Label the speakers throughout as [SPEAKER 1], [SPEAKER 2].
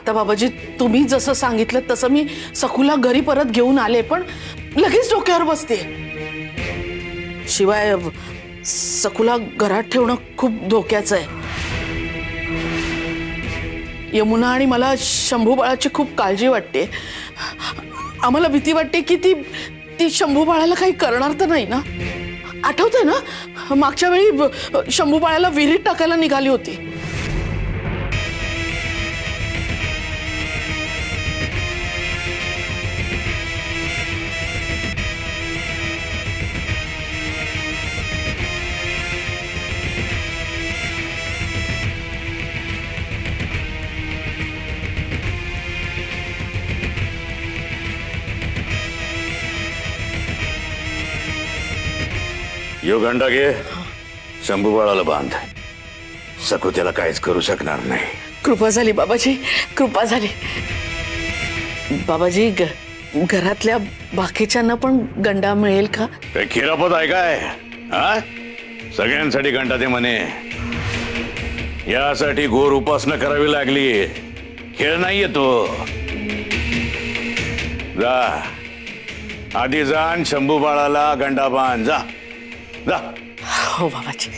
[SPEAKER 1] आता बाबाजी तुम्ही जसं सांगितलं तसं मी सखूला घरी परत घेऊन आले, पण लगेच डोक्यावर बसते। शिवाय सखूला घरात ठेवणं खूप धोक्याचं आहे। यमुना आणि मला शंभू बाळाची खूप काळजी वाटते। आम्हाला भीती वाटते की ती शंभू बाळाला काही करणार तर नाही ना। आठवतंय ना मागच्या वेळी शंभू बाळाला विहिरीत टाकायला निघाली होती।
[SPEAKER 2] यो गंडा घे, शंभू बाळाला बांध। सकू त्याला काहीच करू शकणार नाही।
[SPEAKER 1] कृपा झाली बाबाजी, कृपा झाली। बाबाजी घरातल्या बाकीच्यांना पण गंडा मिळेल का?
[SPEAKER 2] काय खिरापत आहे काय? हा, सगळ्यांसाठी गंडा ते म्हणे। यासाठी घोर उपासना करावी लागली, खेळ नाहीये तो। जा आधी जाण शंभू बाळाला गंडा बांध, जा जा।
[SPEAKER 1] हो बाबाजी।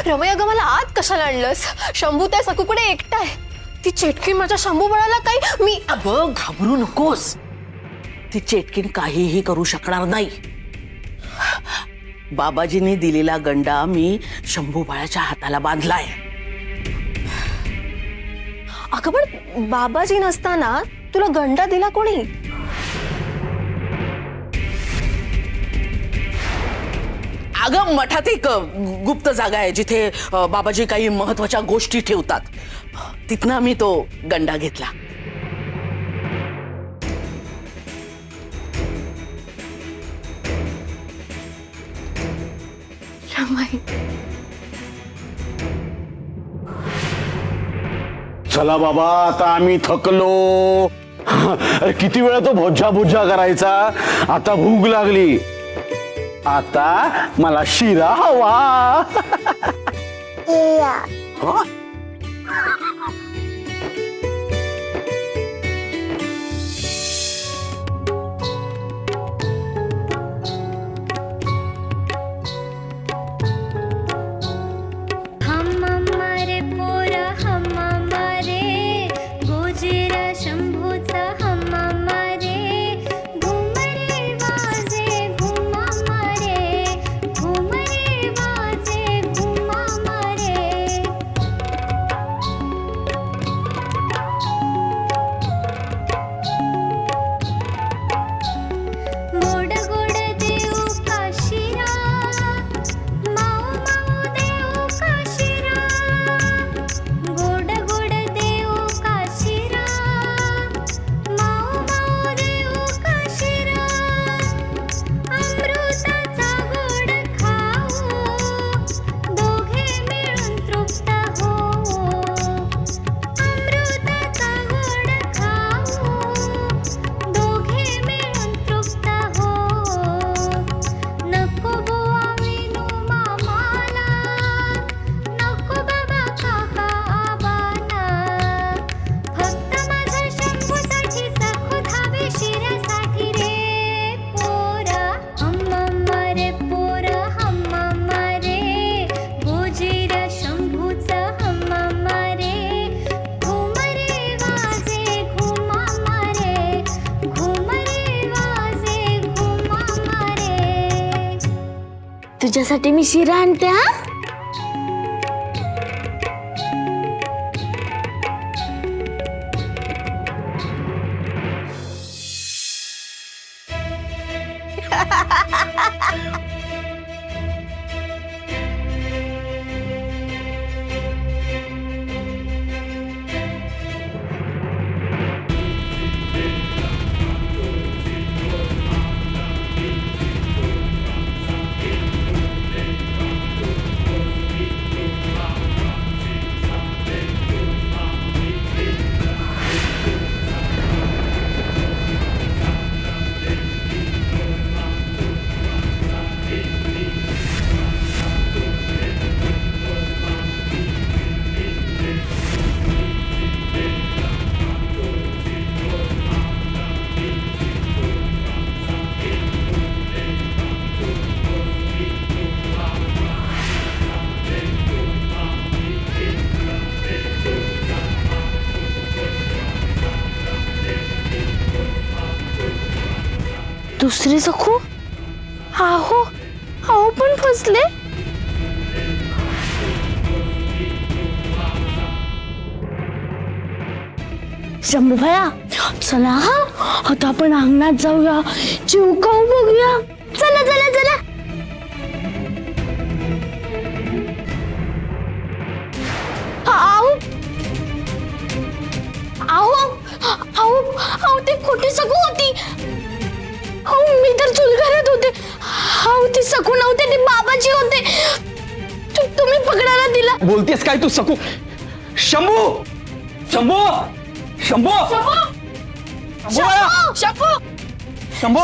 [SPEAKER 3] रमय, अगं मला आत कशाला आणलंस? शंभू त्या सकूकडे एकटा आहे। ती चेटकी माझ्या शंभू बाळाला काही मी
[SPEAKER 1] अगं घाबरू नकोस, ती चेटकीन काहीही करू शकणार नाही। बाबाजीने दिलेला गंडा मी शंभू बाळाच्या हाताला बांधलाय।
[SPEAKER 3] अगं पण बाबाजी नसताना तुला गंडा दिला कोणी?
[SPEAKER 1] अगं मठात एक गुप्त जागा आहे जिथे बाबाजी काही महत्वाच्या गोष्टी ठेवतात, तिथनं मी तो गंडा घेतला।
[SPEAKER 3] रमय,
[SPEAKER 4] चला बाबा, आता आम्ही थकलो। अरे किती वेळा तो भोज्जा भुज्जा करायचा, आता भूक लागली। आता मला शिरा हवा। हा?
[SPEAKER 5] हम अमर पोर तुझ्यासाठी मी शिरा आणते हा. दुसरी सखू आहो आहो पण फसले. शंभू भया चला हा, आता आपण अंगणात जाऊया, चिवकाऊ बघूया. चला चला चला. आहो आहो आहो आहो ते खोटी सकू होती. अहो मी तर चुलघरात होते. अहो ती सकू नव्हते, ती बाबाची होते. तुम्ही पकडायला दिला.
[SPEAKER 6] बोलतेस काय तू सकू? शंभू शंभू शंभू
[SPEAKER 5] शंभू
[SPEAKER 1] शंभू
[SPEAKER 6] शंभू
[SPEAKER 5] शंभू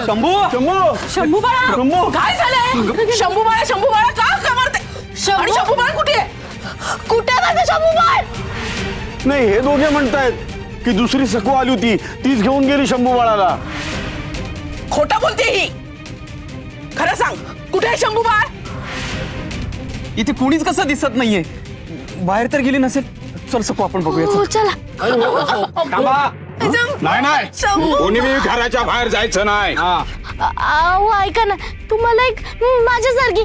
[SPEAKER 6] शंभू शंभू
[SPEAKER 1] शंभू बाळा
[SPEAKER 6] शंभू
[SPEAKER 1] काय झालंय? शंभू बाळा का मारते? आणि शंभू बाळा कुठे आहे?
[SPEAKER 5] कुठे माझं शंभू बाळ?
[SPEAKER 4] नाही, हे दोघे म्हणतायत की दुसरी सकू आली होती, तीच घेऊन गेली शंभू बाळाला.
[SPEAKER 1] खोटा बोलते ही. खरं सांग, कुठे आहे शंभू बाळ?
[SPEAKER 6] इथे कोणीच कसं दिसत नाहीये. बाहेर तर गेली नसेल. चल सकू आपण बघूया.
[SPEAKER 5] हो चला.
[SPEAKER 2] नाही कोणी बी घराच्या बाहेर जायचं नाही.
[SPEAKER 5] अहो ऐका ना, तुम्हाला एक माझ्यासारखी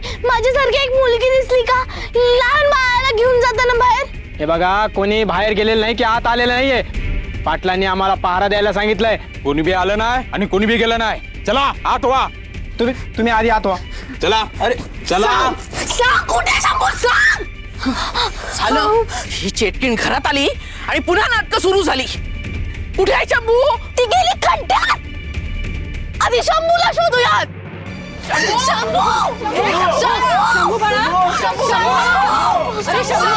[SPEAKER 5] एक मुलगी दिसली का? लहान बाळाला घेऊन जाताना बाहेर.
[SPEAKER 7] हे बघा, कोणी बाहेर गेलेलं नाही की आत आलेलं नाहीये. पाटलांनी आम्हाला पहारा द्यायला सांगितलंय.
[SPEAKER 2] कोणी बी आलं नाही आणि कोणी बी गेलं नाही. चला आत व्हा.
[SPEAKER 7] तुम्ही आधी आत व्हा.
[SPEAKER 2] चला अरे चला.
[SPEAKER 5] सांग कुठे शंभू, सांग.
[SPEAKER 1] झालं, ही चेटकीण घरात आली आणि पुन्हा नाटकं सुरू झाली. कुठे आहे शंभू?
[SPEAKER 5] ती गेली खड्ड्यात. आधी शंभूला शोधूयात. शंभू शंभू बाळा, शंभू अरे शंभू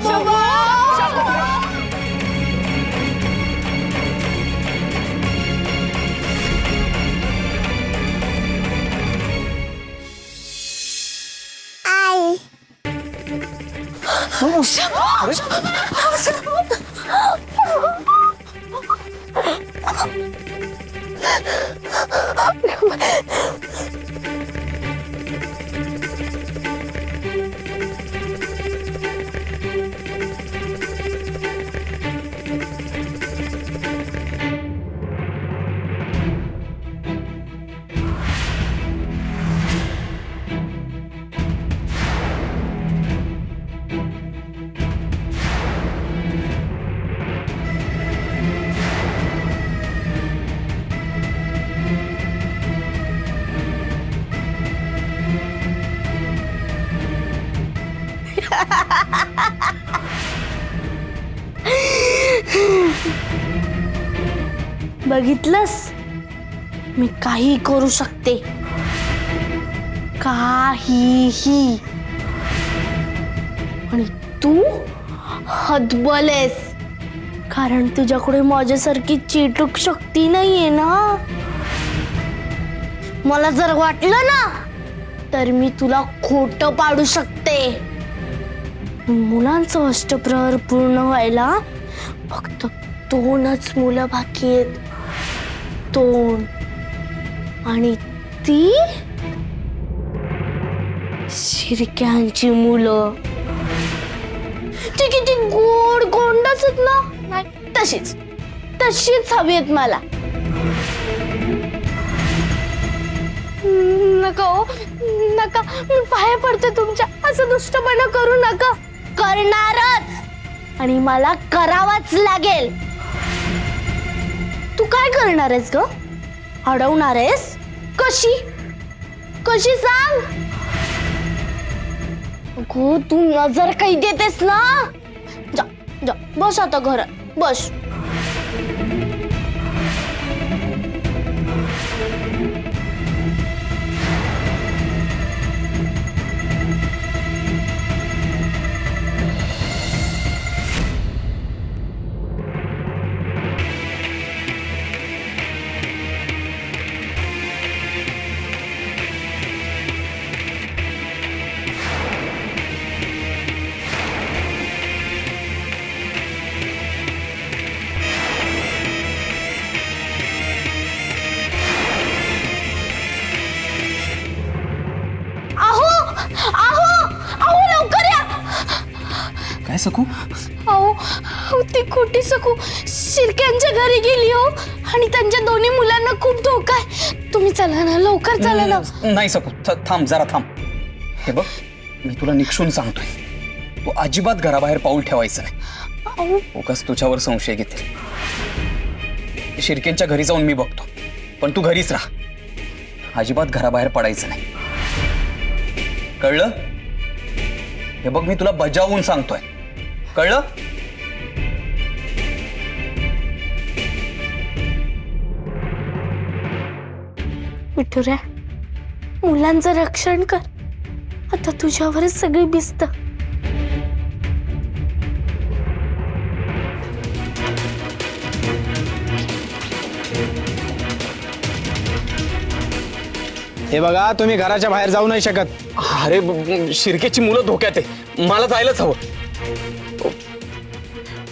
[SPEAKER 5] शंभू. बघितलंस, मी काही करू शकते, काहीही. आणि तू हतबल आहेस, कारण तुझ्याकडे माझ्यासारखी चेटूक शक्ती नाहीये ना. मला जर वाटलं ना तर मी तुला खोटं पाडू शकते. मुलांचं अष्टप्रहर पूर्ण व्हायला फक्त 2च मुलं बाकी आहेत. 2 आणि ती शिरक्यांची मुलं. ती किती गोड गोंडच आहेत ना. नाही, तशीच हवी आहेत मला. नका हो नका, मी पाया पडते तुमच्या, असं दुष्टपणा करू नका. करणारच आणि मला करावाच लागेल. तू काय करणार आहेस ग? अडवणार आहेस? कशी कशी सांग. अगो तू नजर काही देतेस ना. जा जा बस आता घरात बस.
[SPEAKER 6] काय सकू?
[SPEAKER 5] अहो ती खोटी सकू शिर्क्यांच्या घरी गेली हो, आणि त्यांच्या दोन्ही मुलांना खूप धोका आहे. तुम्ही चला ना, लवकर चला ना.
[SPEAKER 6] नाही सकू, थांब जरा थांब. हे बघ, मी तुला निक्षून सांगतोय, तू अजिबात घराबाहेर पाऊल ठेवायचं नाही. उगाच तुझ्यावर संशय घेतील. शिर्केंच्या घरी जाऊन मी बघतो, पण तू घरीच राहा. अजिबात घराबाहेर पडायचं नाही, कळलं? हे बघ, मी तुला बजावून सांगतोय, कळलं?
[SPEAKER 5] विठुऱ्या, मुलांचं रक्षण कर. आता तुझ्यावरच सगळी भिस्त.
[SPEAKER 7] हे बघा, तुम्ही घराच्या बाहेर जाऊ नाही शकत.
[SPEAKER 6] अरे शिर्केची मुलं धोक्यात आहे, मला जायलाच हवं.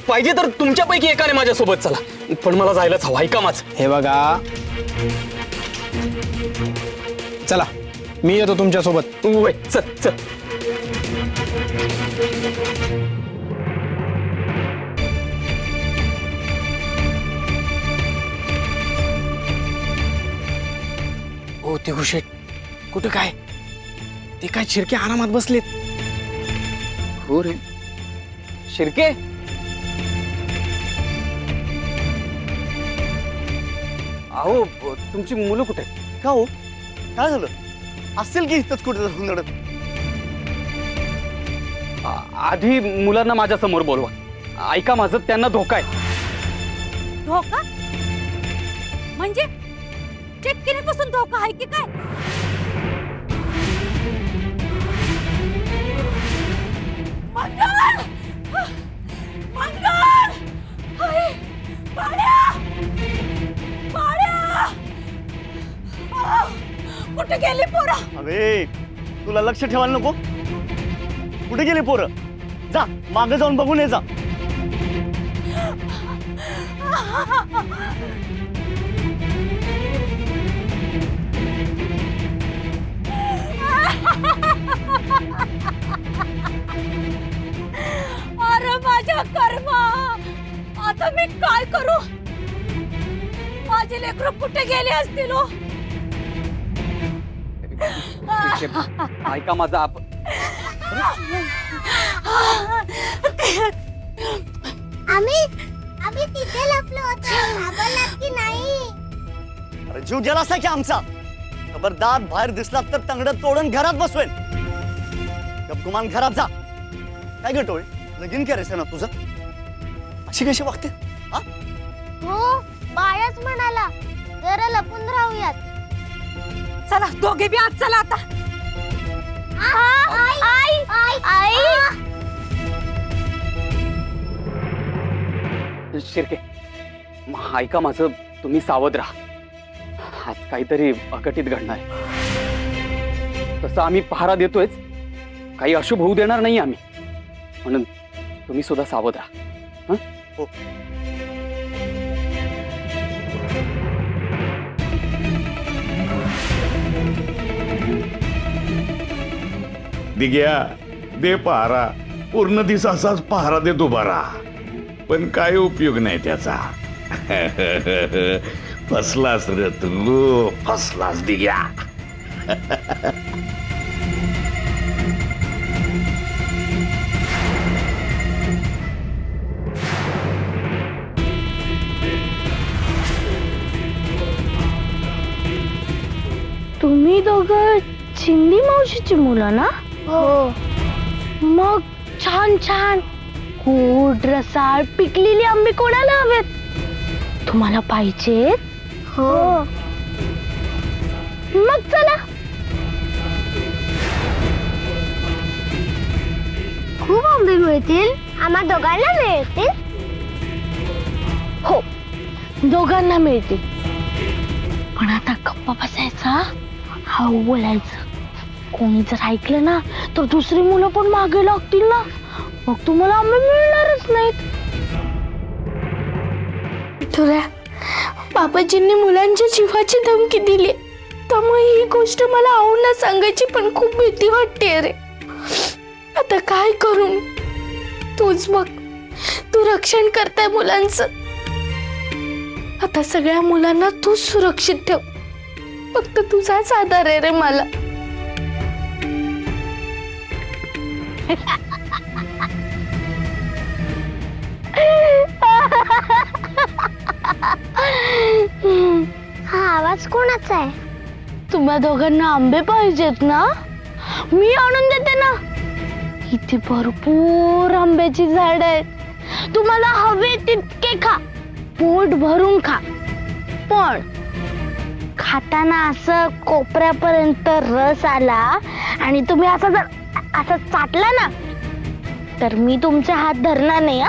[SPEAKER 6] पाहिजे तर तुमच्यापैकी एकाने माझ्यासोबत चला, पण मला जायलाच हवं. ऐका माझं.
[SPEAKER 7] हे बघा, चला मी येतो तुमच्या सोबत.
[SPEAKER 6] वय, चल चल.
[SPEAKER 7] हो ते हुशेट कुठं काय? ते काय शिर्के आरामात बसलेत.
[SPEAKER 6] हो रे शिर्के. अहो तुमची मुलं कुठे?
[SPEAKER 8] का हो काय झालं? असेल की इथंच कुठे हुंदडत.
[SPEAKER 6] आधी मुलांना माझ्या समोर बोलवा. ऐका माझं, त्यांना धोका आहे.
[SPEAKER 9] धोका म्हणजे चेटकिनीपासून धोका आहे की काय? मंगल! मंगल! अरे, बाळ्या! बाळ्या! कुठे गेली पोरं?
[SPEAKER 8] अरे तुला लक्ष ठेवायला नको? कुठे गेली पोरं? जा मागे जाऊन बघून ये जा.
[SPEAKER 9] अरे माझ्या कर्मा, आता मी काय करू? माझे लेकरं कुठे गेले असतील हो?
[SPEAKER 6] ऐका माझं.
[SPEAKER 5] आम्ही तिथे लपलो होतो, घाबरलात की नाही?
[SPEAKER 8] अरे जीव गेला असा की आमचा. खबरदार बाहेर दिसला तर तंगडं तोडून घरात बसवेन. गपगुमान घरात जा. काय गटोळे, लगीन करायचं ना तुझं? अशी कशी वागते? हा?
[SPEAKER 5] हो बाळच म्हणाला, जरा लपून राहूयात.
[SPEAKER 9] चला दोघे बी आज चला आता.
[SPEAKER 5] आई आई
[SPEAKER 6] शिर्के, ऐका माझं, तुम्ही सावध राहा. आज काहीतरी अघटित घडणार आहे. तसं आम्ही पहारा देतोयच, काही अशुभ होऊ देणार नाही आम्ही, म्हणून तुम्ही सुद्धा सावध राहा.
[SPEAKER 8] हो.
[SPEAKER 2] दिग्या, दे पहारा. पूर्ण दिवस असाच पहारा देतो बरा, पण काय उपयोग नाही त्याचा. फसलास रे तू, फसलास दिग्या.
[SPEAKER 5] तुम्ही दोघं चिंदी मावशीची मुलं ना? हो. मग छान छान गोड रसाळ पिकलेली आंबे कोणाला हवेत? तुम्हाला पाहिजेत? हो. मग चला. खूप आंबे मिळतील? आम्हा दोघांना मिळतील? हो, दोघांना मिळतील. पण आता गप्पा बसायचा, हळू बोलायचं. कोणी जर ऐकलं ना तर दुसरी मुलं पण मागे लागतील ना, मग तुम्हाला आंबे मिळणारच नाहीत. थोड्या बाबाजींनी मुलांच्या जीवाची धमकी दिली, त्यामुळे ही गोष्ट मला आऊंना सांगायची पण खूप भीती वाटते रे. आता काय करू मी? तूच बघ, तू रक्षण करताय मुलांचं. आता सगळ्या मुलांना तू सुरक्षित ठेव. फक्त तुझाच आधार आहे रे मला. हा आवाज कोणाचा आहे? तुम्हा दोघांना आंबे पाहिजेत ना? मी आणून देते ना. इथे भरपूर आंब्याची झाड आहेत. तुम्हाला हवे तितके खा, पोट भरून खा. पण खाताना असं कोपऱ्यापर्यंत रस आला आणि तुम्ही असं चाटला ना तर मी तुमचे हात धरणार नाही.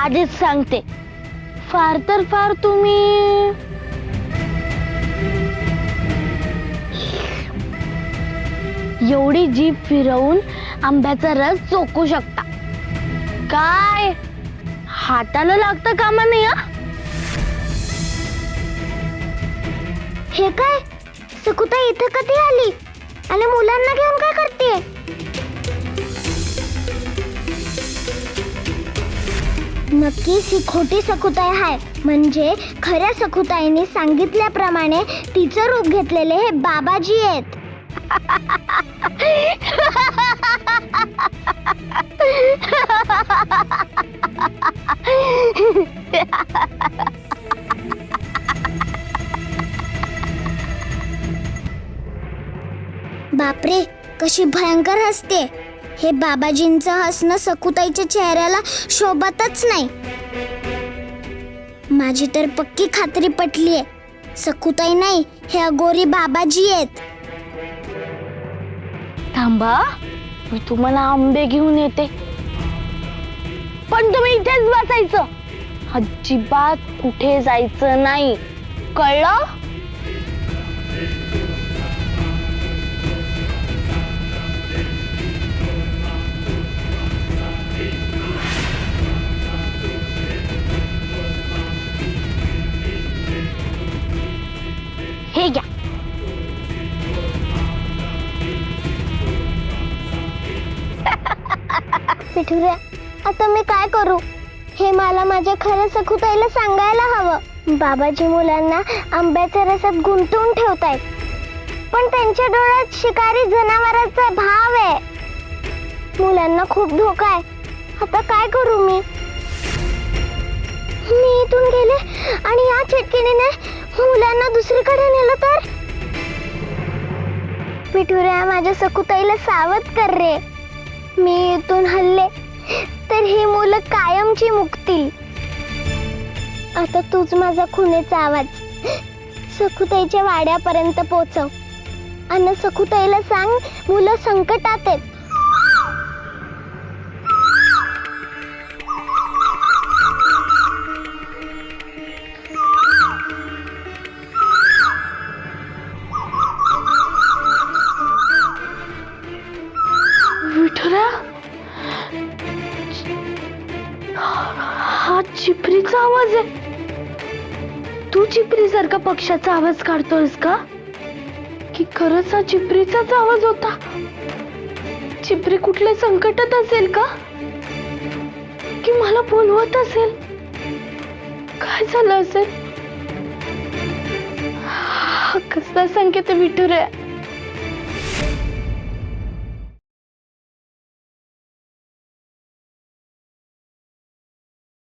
[SPEAKER 5] आधीच सांगते. फार तर फार तुम्ही एवढी जीभ फिरवून आंब्याचा रस चोखू शकता. काय हाताला लागतं कामा नाही? हे काय? सकुता इथं कधी आली आणि मुलांना घेऊन काय करते? नक्कीच ही खोटी सकुताई आहे. म्हणजे खऱ्या सकुताईने सांगितल्याप्रमाणे तिचं रूप घेतलेले हे बाबाजी आहेत. बापरे, कशी भयंकर हसते. हे बाबाजींचं हसणं सकुताईच्या चेहऱ्याला शोभतच नाही. माझी तर पक्की खात्री पटलीये, सकुताई नाही, हे अगोरी बाबाजी आहेत. थांबा, मी तुम्हाला आंबे घेऊन येते. पण तुम्ही इथेच बसायचं, अजिबात कुठे जायचं नाही, कळलं? हे घ्या. पिठुऱ्या, आता मी काय करू? हे मला माझ्या खऱ्या सखुताईला सांगायला हवं. बाबाजी मुलांना आंब्याच्या रसात गुंतवून ठेवतायत, पण त्यांच्या डोळ्यात शिकारी जनावरांचा भाव आहे. मुलांना खूप धोका आहे. आता काय करू मी? मी इथून गेले आणि या चिटकिनीने मुलांना दुसरीकडे नेलं तर? पिठुऱ्या, माझ्या सकुताईला सावध कर रे. मी इथून हल्ले तर ही मुलं कायमची मुकतील. आता तूच माझा खुनेचा आवाज सकुताईच्या वाड्यापर्यंत पोहोचव आणि सकुताईला सांग, मुलं संकटात आहेत. हा चिपरीचा आवाज आहे. तू चिपरी सारखा पक्षाचा आवाज काढतोयस का? की खरंच हा चिपरीचाच आवाज होता? चिपरी कुठल्या संकटात असेल का? की मला बोलवत असेल? काय झालं असेल? हा कसला संकेत आहे विठुऱ्या?